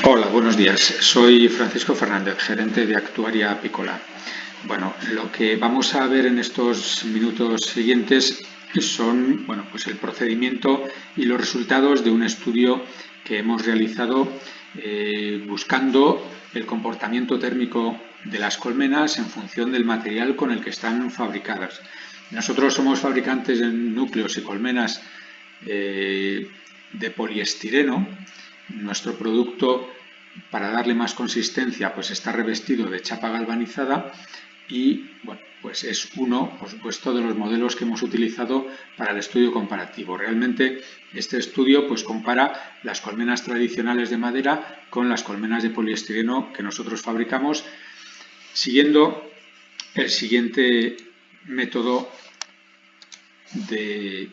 Hola, buenos días. Soy Francisco Fernández, gerente de Actuaria Apícola. Bueno, lo que vamos a ver en estos minutos siguientes son, pues el procedimiento y los resultados de un estudio que hemos realizado buscando el comportamiento térmico de las colmenas en función del material con el que están fabricadas. Nosotros somos fabricantes de núcleos y colmenas de poliestireno. Nuestro producto, para darle más consistencia, pues está revestido de chapa galvanizada y pues es uno, por supuesto, de los modelos que hemos utilizado para el estudio comparativo. Realmente este estudio pues compara las colmenas tradicionales de madera con las colmenas de poliestireno que nosotros fabricamos, siguiendo el siguiente método de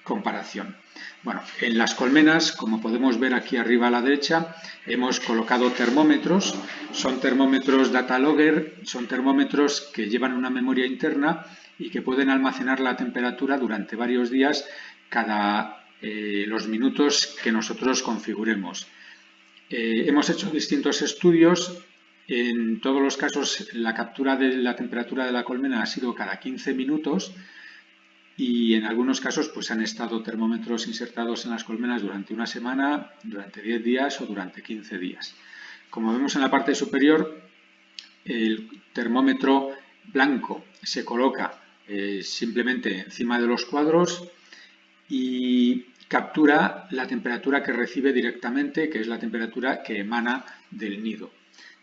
comparación. Bueno, en las colmenas, como podemos ver aquí arriba a la derecha, hemos colocado termómetros. Son termómetros data logger, son termómetros que llevan una memoria interna y que pueden almacenar la temperatura durante varios días cada los minutos que nosotros configuremos. Hemos hecho distintos estudios. En todos los casos, la captura de la temperatura de la colmena ha sido cada 15 minutos. Y en algunos casos pues han estado termómetros insertados en las colmenas durante una semana, durante 10 días o durante 15 días. Como vemos en la parte superior, el termómetro blanco se coloca simplemente encima de los cuadros y captura la temperatura que recibe directamente, que es la temperatura que emana del nido.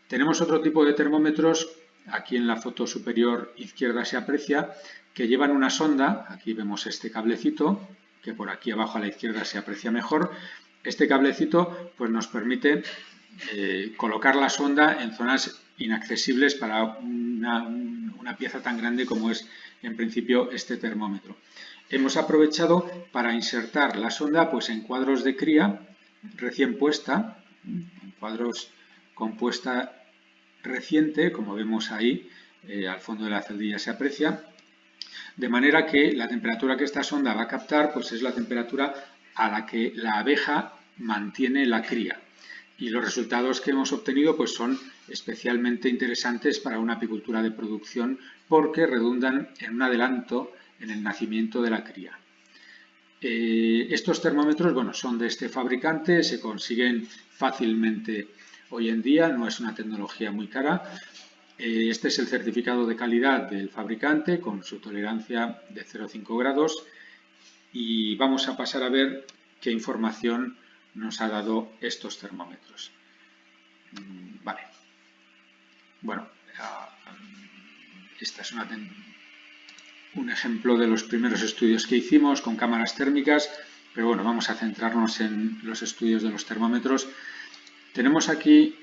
Tenemos otro tipo de termómetros, aquí en la foto superior izquierda se aprecia, que llevan una sonda. Aquí vemos este cablecito, que por aquí abajo a la izquierda se aprecia mejor. Este cablecito pues nos permite colocar la sonda en zonas inaccesibles para una pieza tan grande como es en principio este termómetro. Hemos aprovechado para insertar la sonda pues en cuadros de cría recién puesta, en cuadros con puesta reciente, como vemos ahí, al fondo de la celdilla se aprecia, de manera que la temperatura que esta sonda va a captar pues es la temperatura a la que la abeja mantiene la cría. Y los resultados que hemos obtenido pues son especialmente interesantes para una apicultura de producción porque redundan en un adelanto en el nacimiento de la cría. Estos termómetros son de este fabricante, se consiguen fácilmente hoy en día, no es una tecnología muy cara. Este es el certificado de calidad del fabricante con su tolerancia de 0,5 grados y vamos a pasar a ver qué información nos ha dado estos termómetros. Vale. Bueno, esta es un ejemplo de los primeros estudios que hicimos con cámaras térmicas, pero bueno, vamos a centrarnos en los estudios de los termómetros. Tenemos aquí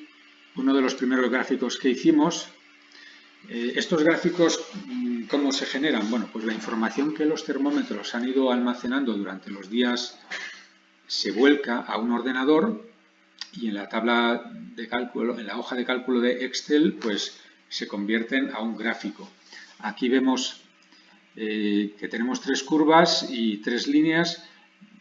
uno de los primeros gráficos que hicimos. Estos gráficos, ¿cómo se generan? Bueno, pues la información que los termómetros han ido almacenando durante los días se vuelca a un ordenador y en la tabla de cálculo, en la hoja de cálculo de Excel, pues se convierten a un gráfico. Aquí vemos que tenemos 3 curvas y 3 líneas.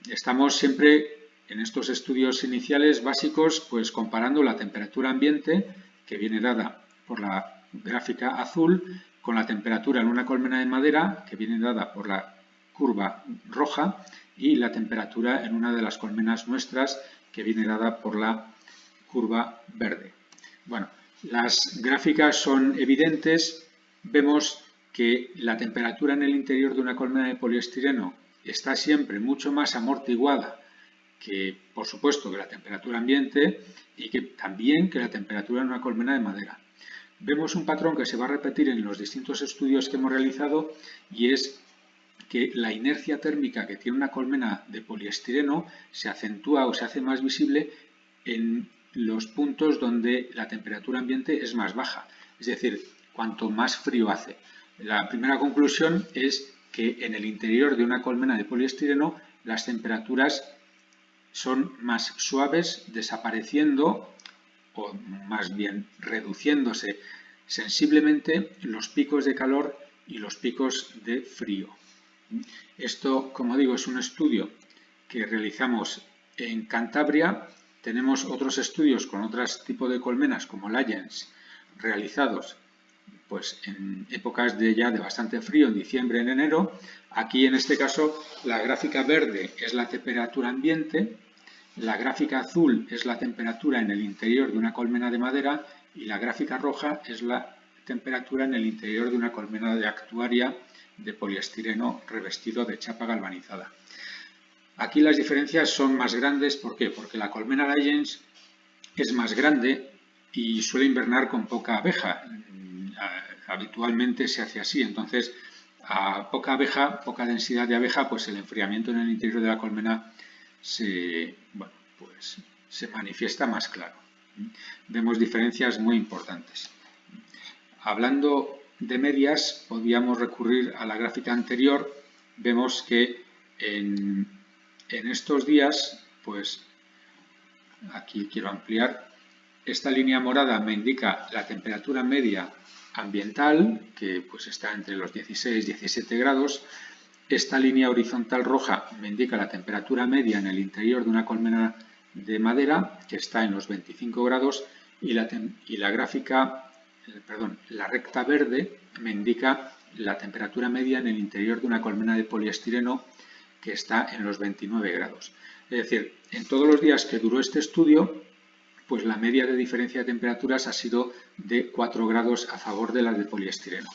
Estamos siempre en estos estudios iniciales básicos pues comparando la temperatura ambiente, que viene dada por la gráfica azul, con la temperatura en una colmena de madera, que viene dada por la curva roja, y la temperatura en una de las colmenas nuestras, que viene dada por la curva verde. Bueno, las gráficas son evidentes. Vemos que la temperatura en el interior de una colmena de poliestireno está siempre mucho más amortiguada que, por supuesto, que la temperatura ambiente y que también que la temperatura en una colmena de madera. Vemos un patrón que se va a repetir en los distintos estudios que hemos realizado y es que la inercia térmica que tiene una colmena de poliestireno se acentúa o se hace más visible en los puntos donde la temperatura ambiente es más baja, es decir, cuanto más frío hace. La primera conclusión es que en el interior de una colmena de poliestireno las temperaturas son más suaves, desapareciendo o más bien reduciéndose sensiblemente los picos de calor y los picos de frío. Esto, como digo, es un estudio que realizamos en Cantabria tenemos otros estudios con otros tipos de colmenas como Lyens realizados pues en épocas ya de bastante frío, en diciembre, en enero. Aquí en este caso la gráfica verde es la temperatura ambiente, la gráfica azul es la temperatura en el interior de una colmena de madera y la gráfica roja es la temperatura en el interior de una colmena de actuaria de poliestireno revestido de chapa galvanizada. Aquí las diferencias son más grandes, ¿por qué? Porque la colmena Lyens es más grande y suele invernar con poca abeja. Habitualmente se hace así, entonces a poca abeja, poca densidad de abeja, pues el enfriamiento en el interior de la colmena se manifiesta más claro. Vemos diferencias muy importantes. Hablando de medias, podríamos recurrir a la gráfica anterior. Vemos que en estos días, pues aquí quiero ampliar, esta línea morada me indica la temperatura media ambiental, que pues está entre los 16 y 17 grados. Esta línea horizontal roja me indica la temperatura media en el interior de una colmena de madera, que está en los 25 grados, y la recta verde me indica la temperatura media en el interior de una colmena de poliestireno, que está en los 29 grados. Es decir, en todos los días que duró este estudio, pues la media de diferencia de temperaturas ha sido de 4 grados a favor de las de poliestireno.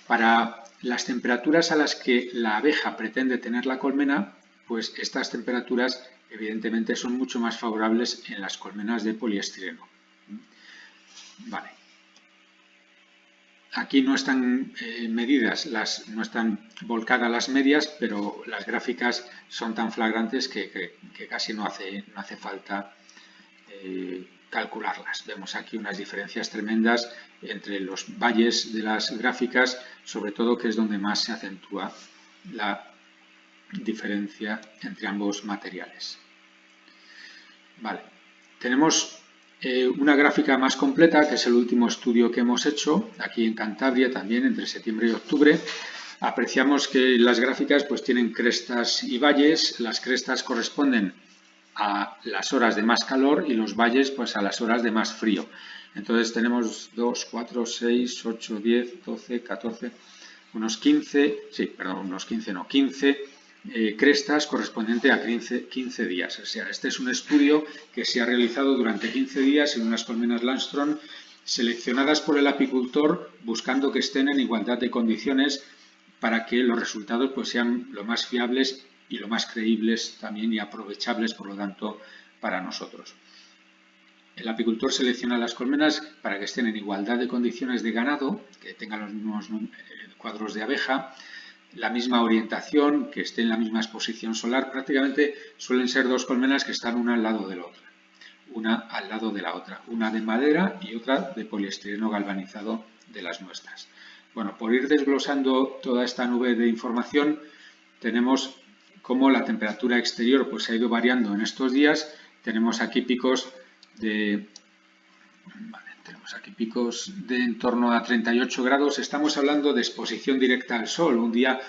Para las temperaturas a las que la abeja pretende tener la colmena, pues estas temperaturas evidentemente son mucho más favorables en las colmenas de poliestireno. Vale. Aquí no están medidas, no están volcadas las medias, pero las gráficas son tan flagrantes que casi no hace falta calcularlas. Vemos aquí unas diferencias tremendas entre los valles de las gráficas, sobre todo que es donde más se acentúa la diferencia entre ambos materiales. Vale. Tenemos una gráfica más completa, que es el último estudio que hemos hecho, aquí en Cantabria también, entre septiembre y octubre. Apreciamos que las gráficas pues tienen crestas y valles. Las crestas corresponden a las horas de más calor y los valles pues a las horas de más frío. Entonces tenemos 2, 4, 6, 8, 10, 12, 14, unos 15 crestas correspondiente a 15 días. O sea, este es un estudio que se ha realizado durante 15 días en unas colmenas Langstroth seleccionadas por el apicultor buscando que estén en igualdad de condiciones para que los resultados pues sean lo más fiables y lo más creíbles también y aprovechables, por lo tanto, para nosotros. El apicultor selecciona las colmenas para que estén en igualdad de condiciones de ganado, que tengan los mismos cuadros de abeja, la misma orientación, que esté en la misma exposición solar. Prácticamente suelen ser dos colmenas que están una al lado de la otra, una al lado de la otra, una de madera y otra de poliestireno galvanizado de las nuestras. Bueno, por ir desglosando toda esta nube de información, tenemos cómo la temperatura exterior pues ha ido variando en estos días. Tenemos aquí picos de en torno a 38 grados. Estamos hablando de exposición directa al sol. Un día,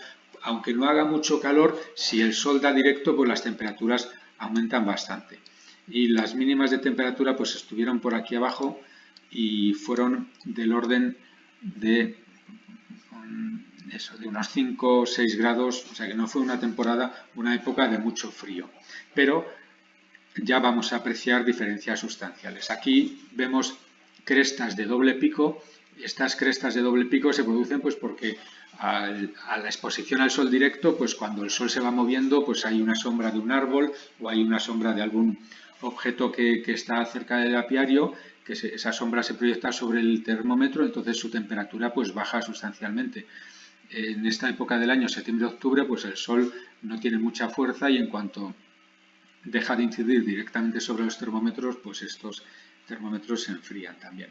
aunque no haga mucho calor, si el sol da directo, pues las temperaturas aumentan bastante. Y las mínimas de temperatura pues estuvieron por aquí abajo y fueron del orden de unos 5 o 6 grados, o sea que no fue una época de mucho frío. Pero ya vamos a apreciar diferencias sustanciales. Aquí vemos crestas de doble pico. Estas crestas de doble pico se producen pues porque a la exposición al sol directo, pues cuando el sol se va moviendo, pues hay una sombra de un árbol o hay una sombra de algún objeto que está cerca del apiario, que esa sombra se proyecta sobre el termómetro, entonces su temperatura pues baja sustancialmente. En esta época del año, septiembre-octubre, pues el sol no tiene mucha fuerza y en cuanto deja de incidir directamente sobre los termómetros, pues estos termómetros se enfrían también.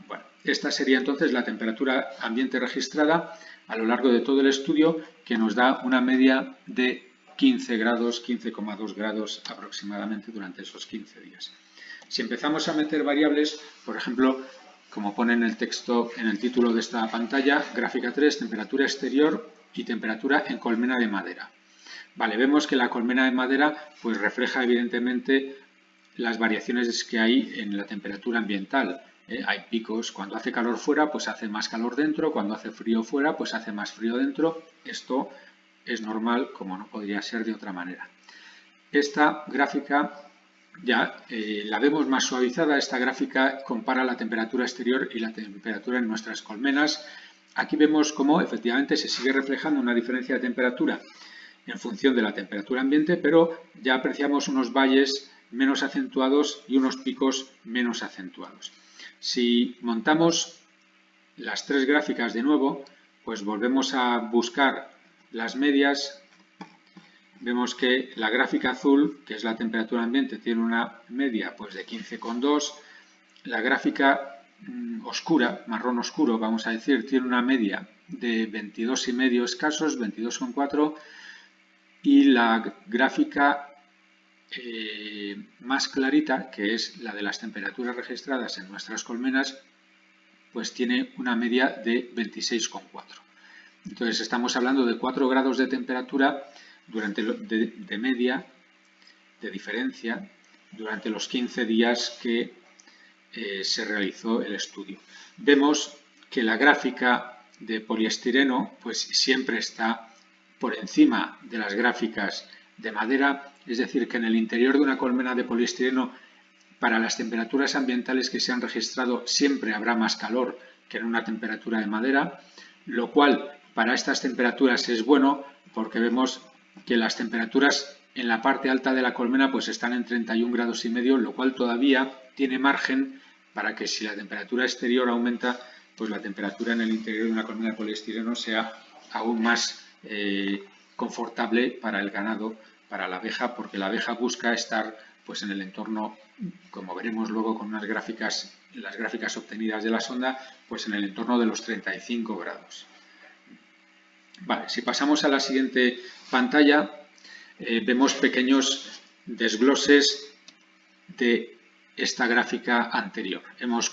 Bueno, esta sería entonces la temperatura ambiente registrada a lo largo de todo el estudio, que nos da una media de 15 grados, 15,2 grados aproximadamente durante esos 15 días. Si empezamos a meter variables, por ejemplo, como pone en el texto, en el título de esta pantalla, gráfica 3, temperatura exterior y temperatura en colmena de madera. Vale, vemos que la colmena de madera pues refleja evidentemente las variaciones que hay en la temperatura ambiental. Hay picos, cuando hace calor fuera, pues hace más calor dentro, cuando hace frío fuera, pues hace más frío dentro. Esto es normal, como no podría ser de otra manera. Esta gráfica ya la vemos más suavizada. Esta gráfica compara la temperatura exterior y la temperatura en nuestras colmenas. Aquí vemos cómo efectivamente se sigue reflejando una diferencia de temperatura en función de la temperatura ambiente, pero ya apreciamos unos valles menos acentuados y unos picos menos acentuados. Si montamos las tres gráficas de nuevo, pues volvemos a buscar las medias. Vemos que la gráfica azul, que es la temperatura ambiente, tiene una media pues de 15,2. La gráfica oscura, marrón oscuro, vamos a decir, tiene una media de 22,5 escasos, 22,4. Y la gráfica más clarita, que es la de las temperaturas registradas en nuestras colmenas, pues tiene una media de 26,4. Entonces estamos hablando de 4 grados de temperatura de media, de diferencia, durante los 15 días que se realizó el estudio. Vemos que la gráfica de poliestireno pues siempre está por encima de las gráficas de madera, es decir, que en el interior de una colmena de poliestireno, para las temperaturas ambientales que se han registrado, siempre habrá más calor que en una temperatura de madera, lo cual para estas temperaturas es bueno porque vemos que las temperaturas en la parte alta de la colmena pues están en 31,5 grados, lo cual todavía tiene margen para que si la temperatura exterior aumenta, pues la temperatura en el interior de una colmena de poliestireno sea aún más confortable para el ganado, para la abeja, porque la abeja busca estar pues en el entorno, como veremos luego con las gráficas obtenidas de la sonda, pues en el entorno de los 35 grados. Vale, si pasamos a la siguiente pantalla, vemos pequeños desgloses de esta gráfica anterior. Hemos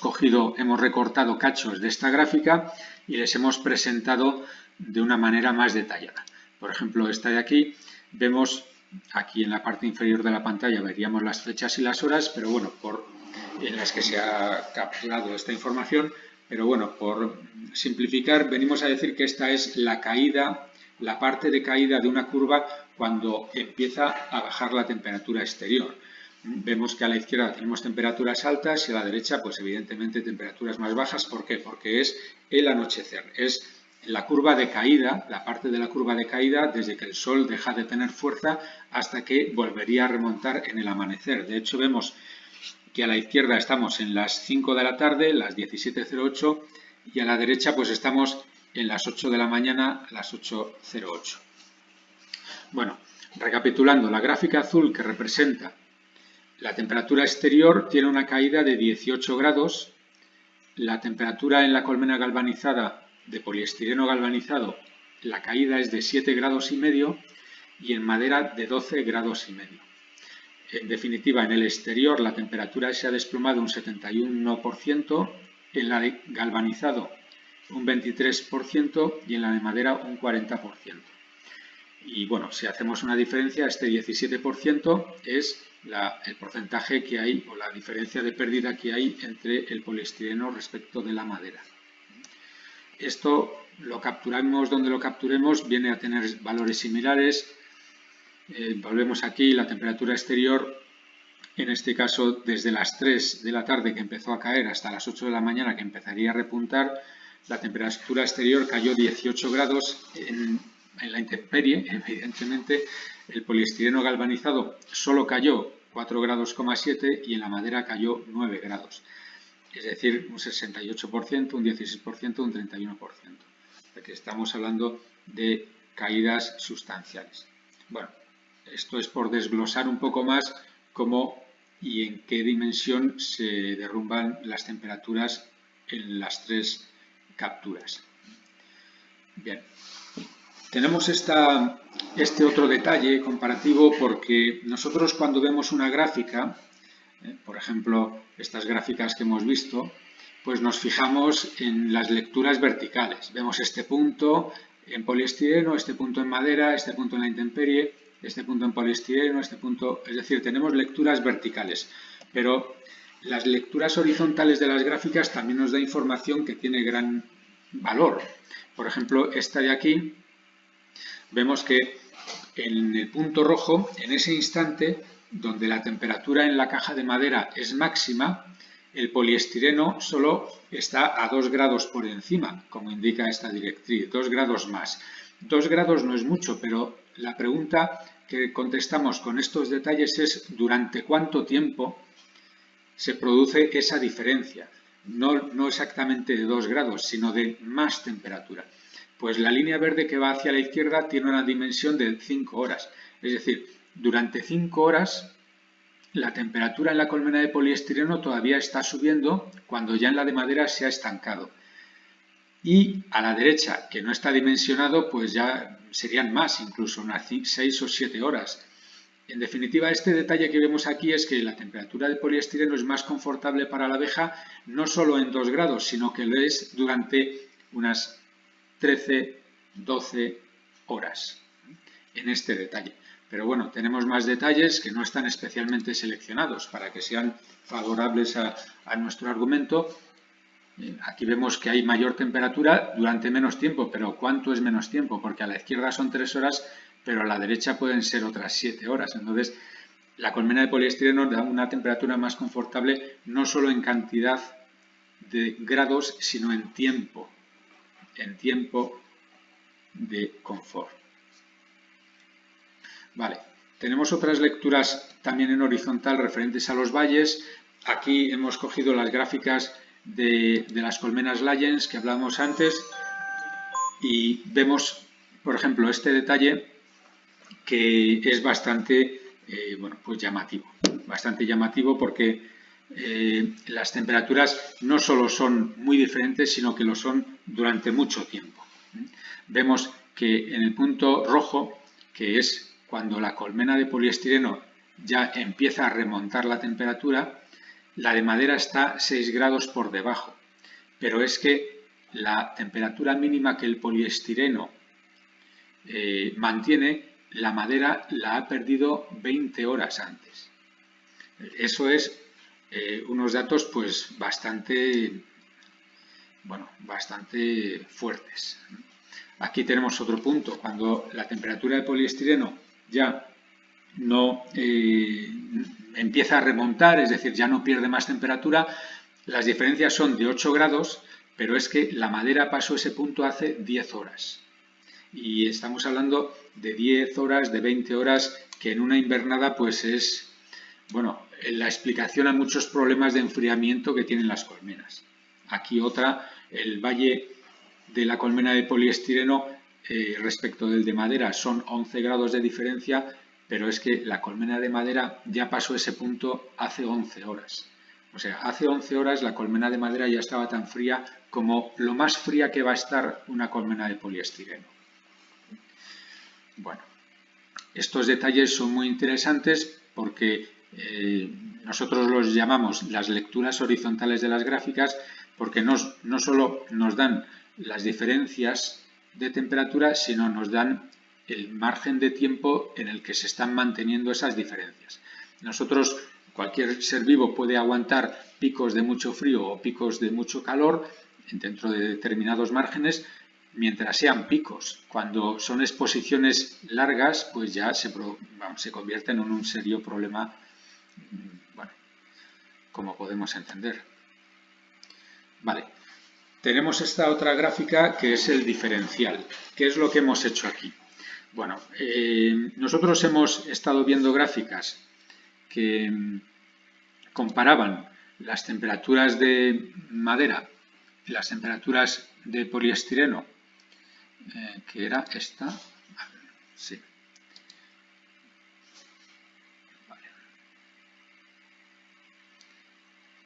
recortado cachos de esta gráfica y les hemos presentado de una manera más detallada. Por ejemplo, esta de aquí, vemos aquí en la parte inferior de la pantalla veríamos las fechas y las horas, pero bueno, en las que se ha capturado esta información, pero bueno, por simplificar, venimos a decir que esta es la caída, la parte de caída de una curva cuando empieza a bajar la temperatura exterior. Vemos que a la izquierda tenemos temperaturas altas y a la derecha, pues evidentemente temperaturas más bajas. ¿Por qué? Porque es el anochecer, es la curva de caída, la parte de la curva de caída desde que el sol deja de tener fuerza hasta que volvería a remontar en el amanecer. De hecho, vemos que a la izquierda estamos en las 5 de la tarde, las 17:08, y a la derecha pues estamos en las 8 de la mañana, las 8:08. Bueno, recapitulando, la gráfica azul que representa la temperatura exterior tiene una caída de 18 grados, la temperatura en la colmena galvanizada de poliestireno galvanizado, la caída es de 7,5 grados y en madera de 12,5 grados. En definitiva, en el exterior la temperatura se ha desplomado un 71%, en la de galvanizado un 23% y en la de madera un 40%. Y bueno, si hacemos una diferencia, este 17% es el porcentaje que hay o la diferencia de pérdida que hay entre el poliestireno respecto de la madera. Esto lo capturamos donde lo capturemos, viene a tener valores similares. Volvemos aquí, la temperatura exterior, en este caso desde las 3 de la tarde que empezó a caer hasta las 8 de la mañana que empezaría a repuntar, la temperatura exterior cayó 18 grados en la intemperie. Evidentemente el poliestireno galvanizado solo cayó 4,7 grados y en la madera cayó 9 grados. Es decir, un 68%, un 16%, un 31%. Porque estamos hablando de caídas sustanciales. Bueno, esto es por desglosar un poco más cómo y en qué dimensión se derrumban las temperaturas en las tres capturas. Bien, tenemos este otro detalle comparativo porque nosotros cuando vemos una gráfica, por ejemplo, estas gráficas que hemos visto, pues nos fijamos en las lecturas verticales. Vemos este punto en poliestireno, este punto en madera, este punto en la intemperie, este punto en poliestireno, este punto... Es decir, tenemos lecturas verticales. Pero las lecturas horizontales de las gráficas también nos da información que tiene gran valor. Por ejemplo, esta de aquí, vemos que en el punto rojo, en ese instante, donde la temperatura en la caja de madera es máxima, el poliestireno solo está a 2 grados por encima, como indica esta directriz, 2 grados más. 2 grados no es mucho, pero la pregunta que contestamos con estos detalles es ¿durante cuánto tiempo se produce esa diferencia? No exactamente de 2 grados, sino de más temperatura. Pues la línea verde que va hacia la izquierda tiene una dimensión de 5 horas. Es decir, durante 5 horas la temperatura en la colmena de poliestireno todavía está subiendo cuando ya en la de madera se ha estancado. Y a la derecha, que no está dimensionado, pues ya serían más, incluso unas 6 o 7 horas. En definitiva, este detalle que vemos aquí es que la temperatura de poliestireno es más confortable para la abeja, no solo en 2 grados, sino que lo es durante unas 13, 12 horas en este detalle. Pero bueno, tenemos más detalles que no están especialmente seleccionados para que sean favorables a nuestro argumento. Aquí vemos que hay mayor temperatura durante menos tiempo, pero ¿cuánto es menos tiempo? Porque a la izquierda son 3 horas, pero a la derecha pueden ser otras 7 horas. Entonces, la colmena de poliestireno da una temperatura más confortable, no solo en cantidad de grados, sino en tiempo de confort. Vale, tenemos otras lecturas también en horizontal referentes a los valles. Aquí hemos cogido las gráficas de las colmenas Lyons que hablábamos antes y vemos, por ejemplo, este detalle que es bastante pues llamativo porque las temperaturas no solo son muy diferentes, sino que lo son durante mucho tiempo. Vemos que en el punto rojo, que es cuando la colmena de poliestireno ya empieza a remontar la temperatura, la de madera está 6 grados por debajo. Pero es que la temperatura mínima que el poliestireno mantiene, la madera la ha perdido 20 horas antes. Eso es unos datos pues bastante fuertes. Aquí tenemos otro punto, cuando la temperatura del poliestireno ya no empieza a remontar, es decir, ya no pierde más temperatura, las diferencias son de 8 grados, pero es que la madera pasó ese punto hace 10 horas. Y estamos hablando de 10 horas, de 20 horas, que en una invernada pues es, la explicación a muchos problemas de enfriamiento que tienen las colmenas. Aquí otra, el valle de la colmena de poliestireno respecto del de madera son 11 grados de diferencia, pero es que la colmena de madera ya pasó ese punto hace 11 horas. O sea, hace 11 horas la colmena de madera ya estaba tan fría como lo más fría que va a estar una colmena de poliestireno. Bueno, estos detalles son muy interesantes porque nosotros los llamamos las lecturas horizontales de las gráficas porque no solo nos dan las diferencias de temperatura, sino nos dan el margen de tiempo en el que se están manteniendo esas diferencias. Nosotros, cualquier ser vivo puede aguantar picos de mucho frío o picos de mucho calor dentro de determinados márgenes, mientras sean picos. Cuando son exposiciones largas, pues ya se convierten en un serio problema, como podemos entender. Vale, tenemos esta otra gráfica que es el diferencial. ¿Qué es lo que hemos hecho aquí? Bueno, nosotros hemos estado viendo gráficas que comparaban las temperaturas de madera y las temperaturas de poliestireno, que era esta, sí. Vale.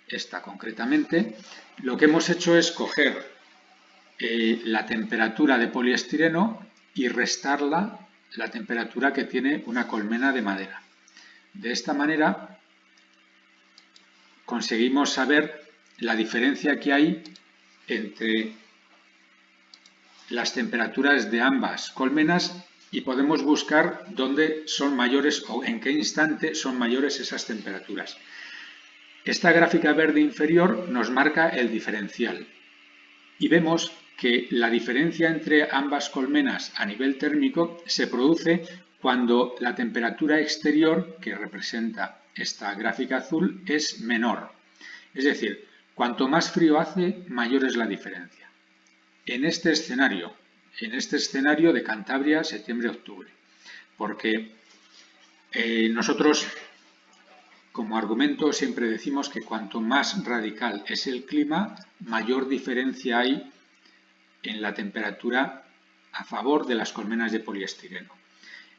Esta concretamente, lo que hemos hecho es coger la temperatura de poliestireno y restarla la temperatura que tiene una colmena de madera. De esta manera conseguimos saber la diferencia que hay entre las temperaturas de ambas colmenas y podemos buscar dónde son mayores o en qué instante son mayores esas temperaturas. Esta gráfica verde inferior nos marca el diferencial y vemos que la diferencia entre ambas colmenas a nivel térmico se produce cuando la temperatura exterior, que representa esta gráfica azul, es menor. Es decir, cuanto más frío hace, mayor es la diferencia. En este escenario de Cantabria, septiembre-octubre, porque nosotros como argumento siempre decimos que cuanto más radical es el clima, mayor diferencia hay en la temperatura a favor de las colmenas de poliestireno.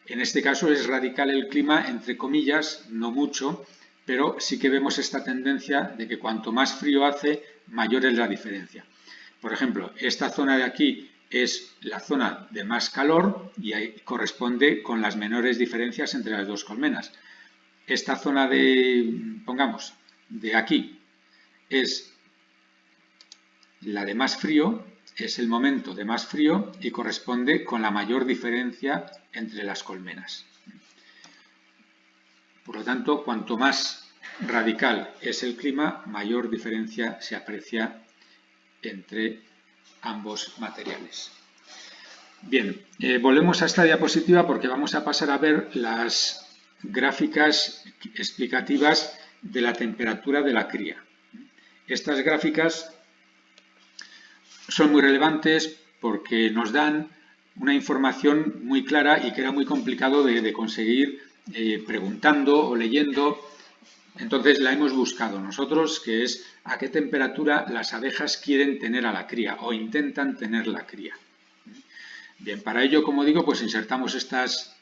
En este caso es radical el clima, entre comillas, no mucho, pero sí que vemos esta tendencia de que cuanto más frío hace, mayor es la diferencia. Por ejemplo, esta zona de aquí es la zona de más calor y ahí corresponde con las menores diferencias entre las dos colmenas. Esta zona pongamos, de aquí es la de más frío, es el momento de más frío y corresponde con la mayor diferencia entre las colmenas. Por lo tanto, cuanto más radical es el clima, mayor diferencia se aprecia entre ambos materiales. Bien, volvemos a esta diapositiva porque vamos a pasar a ver las gráficas explicativas de la temperatura de la cría. Estas gráficas son muy relevantes porque nos dan una información muy clara y que era muy complicado de conseguir preguntando o leyendo. Entonces la hemos buscado nosotros, que es a qué temperatura las abejas quieren tener a la cría o intentan tener la cría. Bien, para ello, como digo, pues insertamos estas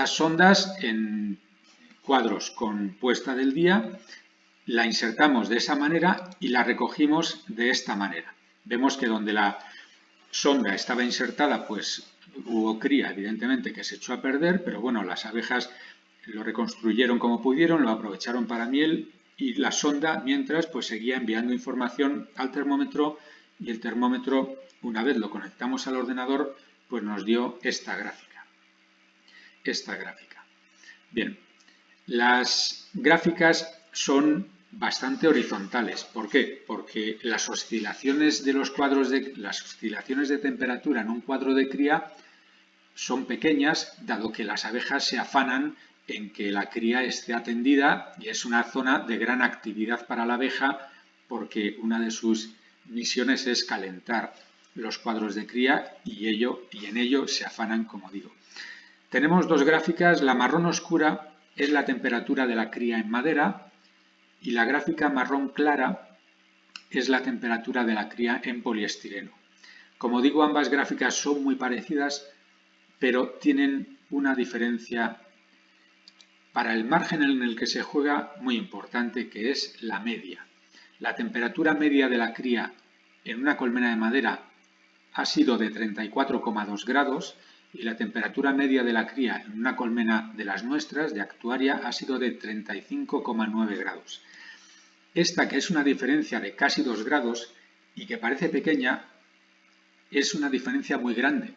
sondas en cuadros con puesta del día, la insertamos de esa manera y la recogimos de esta manera. Vemos que donde la sonda estaba insertada, pues hubo cría, evidentemente, que se echó a perder, pero bueno, las abejas lo reconstruyeron como pudieron, lo aprovecharon para miel y la sonda, mientras, pues seguía enviando información al termómetro y el termómetro, una vez lo conectamos al ordenador, pues nos dio esta gráfica. Bien, las gráficas son bastante horizontales. ¿Por qué? Porque las oscilaciones de las oscilaciones de temperatura en un cuadro de cría son pequeñas, dado que las abejas se afanan en que la cría esté atendida y es una zona de gran actividad para la abeja porque una de sus misiones es calentar los cuadros de cría y en ello se afanan, como digo. Tenemos dos gráficas, la marrón oscura es la temperatura de la cría en madera y la gráfica marrón clara es la temperatura de la cría en poliestireno. Como digo, ambas gráficas son muy parecidas, pero tienen una diferencia para el margen en el que se juega muy importante, que es la media. La temperatura media de la cría en una colmena de madera ha sido de 34,2 grados y la temperatura media de la cría en una colmena de las nuestras, de Actuaria, ha sido de 35,9 grados. Esta, que es una diferencia de casi 2 grados y que parece pequeña, es una diferencia muy grande,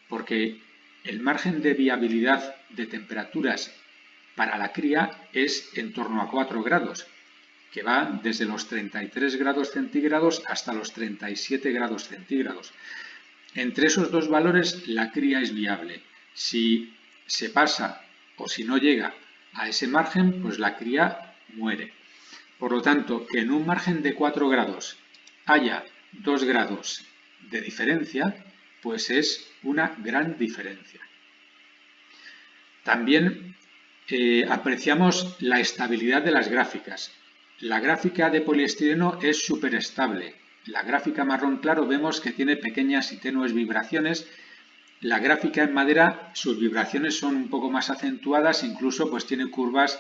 porque el margen de viabilidad de temperaturas para la cría es en torno a 4 grados, que va desde los 33 grados centígrados hasta los 37 grados centígrados. Entre esos dos valores la cría es viable. Si se pasa o si no llega a ese margen, pues la cría muere. Por lo tanto, que en un margen de 4 grados haya 2 grados de diferencia, pues es una gran diferencia. También apreciamos la estabilidad de las gráficas. La gráfica de poliestireno es súper estable. La gráfica marrón claro vemos que tiene pequeñas y tenues vibraciones. La gráfica en madera, sus vibraciones son un poco más acentuadas, incluso pues tiene curvas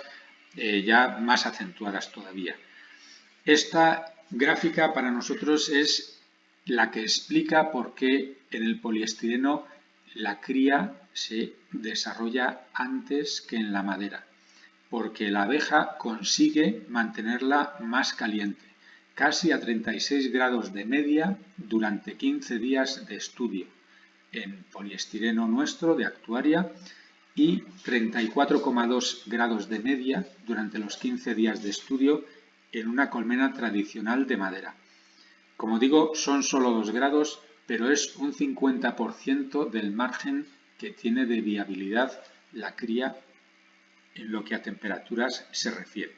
ya más acentuadas todavía. Esta gráfica para nosotros es la que explica por qué en el poliestireno la cría se desarrolla antes que en la madera, porque la abeja consigue mantenerla más caliente, casi a 36 grados de media durante 15 días de estudio en poliestireno nuestro de Actuaria y 34,2 grados de media durante los 15 días de estudio en una colmena tradicional de madera. Como digo, son solo 2 grados, pero es un 50% del margen que tiene de viabilidad la cría en lo que a temperaturas se refiere.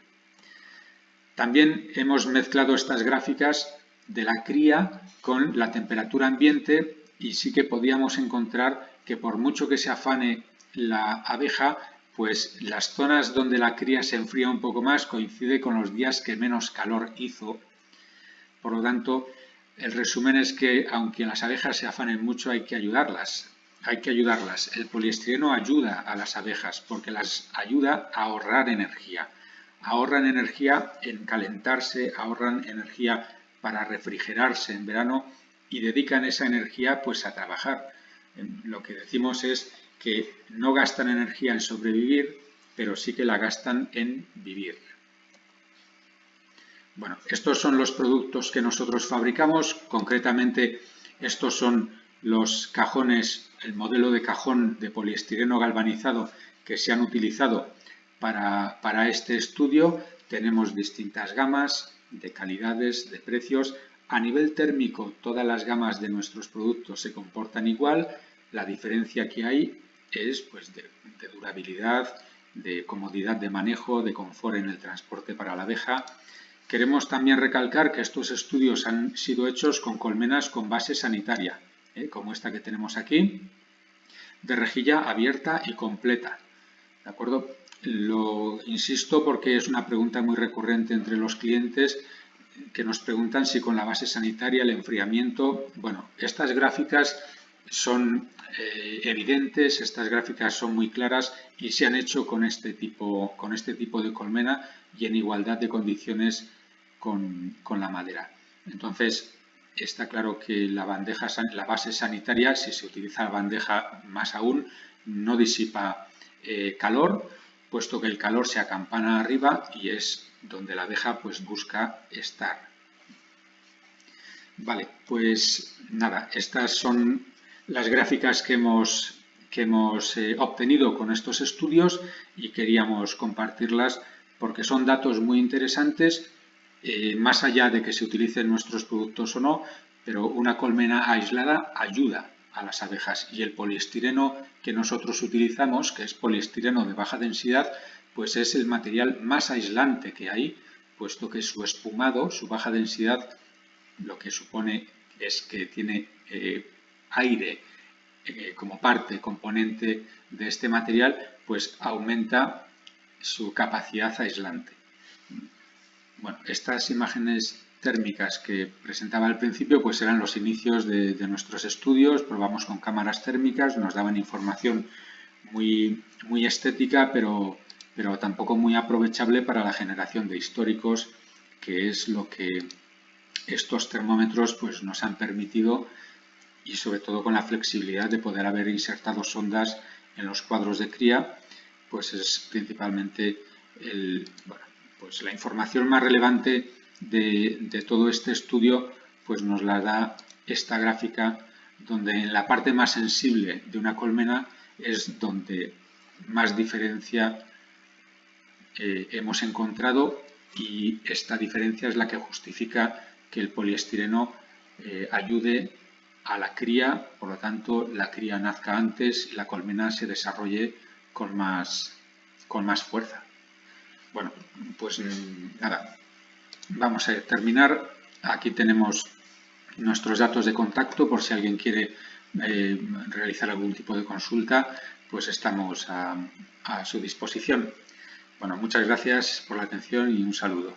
También hemos mezclado estas gráficas de la cría con la temperatura ambiente y sí que podíamos encontrar que por mucho que se afane la abeja, pues las zonas donde la cría se enfría un poco más coincide con los días que menos calor hizo. Por lo tanto, el resumen es que aunque las abejas se afanen mucho, hay que ayudarlas. El poliestireno ayuda a las abejas porque las ayuda a ahorrar energía. Ahorran energía en calentarse, ahorran energía para refrigerarse en verano y dedican esa energía pues a trabajar. Lo que decimos es que no gastan energía en sobrevivir, pero sí que la gastan en vivir. Bueno, estos son los productos que nosotros fabricamos, concretamente estos son los cajones, el modelo de cajón de poliestireno galvanizado que se han utilizado para este estudio. Tenemos distintas gamas de calidades, de precios. A nivel térmico, todas las gamas de nuestros productos se comportan igual. La diferencia que hay es pues, de durabilidad, de comodidad de manejo, de confort en el transporte para la abeja. Queremos también recalcar que estos estudios han sido hechos con colmenas con base sanitaria, como esta que tenemos aquí, de rejilla abierta y completa. ¿De acuerdo? Lo insisto porque es una pregunta muy recurrente entre los clientes que nos preguntan si con la base sanitaria el enfriamiento. Bueno, estas gráficas son evidentes, estas gráficas son muy claras y se han hecho con este tipo de colmena y en igualdad de condiciones con la madera. Entonces, está claro que la base sanitaria, si se utiliza la bandeja más aún, no disipa calor, puesto que el calor se acampana arriba y es donde la abeja pues busca estar. Vale, pues nada, estas son las gráficas que hemos obtenido con estos estudios y queríamos compartirlas porque son datos muy interesantes, más allá de que se utilicen nuestros productos o no, pero una colmena aislada ayuda a las abejas y el poliestireno que nosotros utilizamos, que es poliestireno de baja densidad, pues es el material más aislante que hay, puesto que su espumado, su baja densidad, lo que supone es que tiene aire como componente de este material, pues aumenta su capacidad aislante. Bueno, estas imágenes térmicas que presentaba al principio pues eran los inicios de nuestros estudios. Probamos con cámaras térmicas, nos daban información muy estética, pero tampoco muy aprovechable para la generación de históricos, que es lo que estos termómetros pues nos han permitido, y sobre todo con la flexibilidad de poder haber insertado sondas en los cuadros de cría, pues es principalmente pues la información más relevante de todo este estudio pues nos la da esta gráfica, donde en la parte más sensible de una colmena es donde más diferencia hemos encontrado, y esta diferencia es la que justifica que el poliestireno ayude a la cría, por lo tanto la cría nazca antes y la colmena se desarrolle con más fuerza. Bueno, pues nada, vamos a terminar. Aquí tenemos nuestros datos de contacto por si alguien quiere realizar algún tipo de consulta, pues estamos a su disposición. Bueno, muchas gracias por la atención y un saludo.